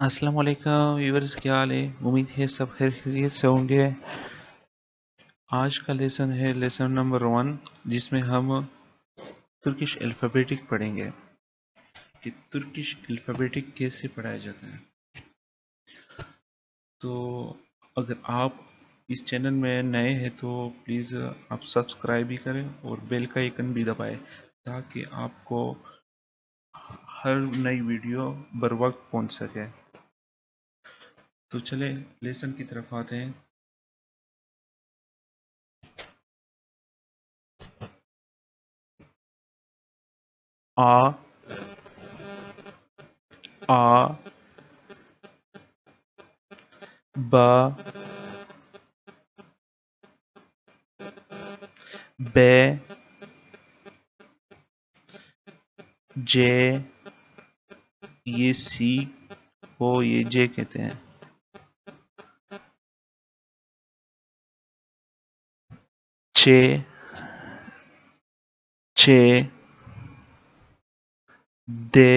अस्सलाम वालेकुम व्यूअर्स, क्या हाल है। उम्मीद है सब खैरियत से होंगे। आज का लेसन है लेसन नंबर 1, जिसमें हम तुर्किश अल्फ़ाबेटिक पढ़ेंगे कि तुर्किश अल्फ़ाबेटिक कैसे पढ़ाया जाता है। तो अगर आप इस चैनल में नए हैं तो प्लीज़ आप सब्सक्राइब भी करें और बेल का आइकन भी दबाएं, ताकि आपको हर नई वीडियो बर वक्त पहुंच सके। तो चले लेसन की तरफ आते हैं। आ आ ब बे जे, ये सी को ये जे कहते हैं। छे छे दे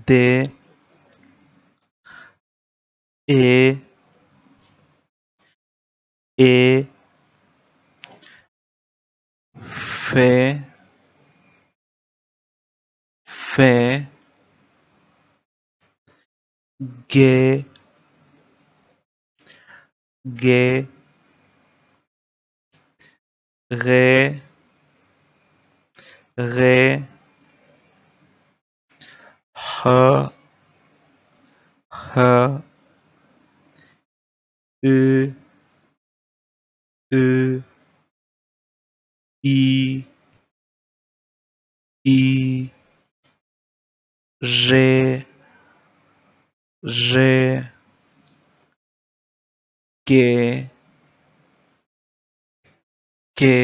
दे ए ए फे फे गे गे गे गे ह ह उ उ ई ई रे रे के के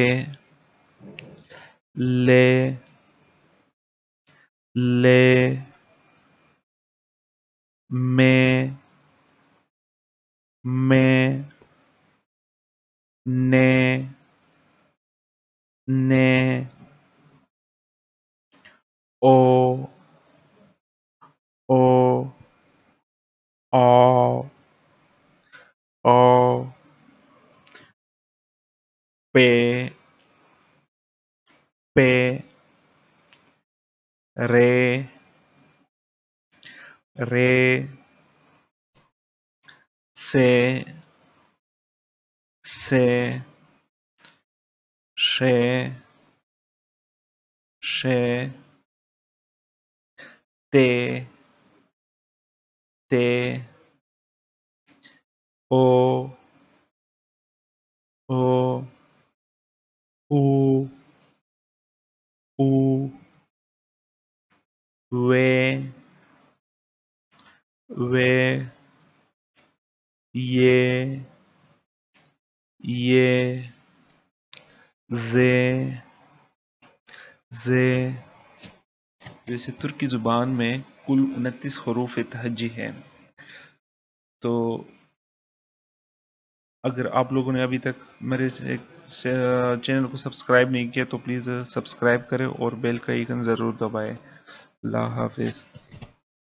ले ले में ने ने ओ ओ औ औ पे पे रे रे से से शे शे ते ते ओ ओ ऊ ऊ वे वे ये जे जे। वैसे तुर्की ज़ुबान में कुल 29 हरूफ तहज्जी है। तो अगर आप लोगों ने अभी तक मेरे चैनल को सब्सक्राइब नहीं किया तो प्लीज़ सब्सक्राइब करें और बेल का आइकन ज़रूर दबाएं। अल्लाह हाफिज़।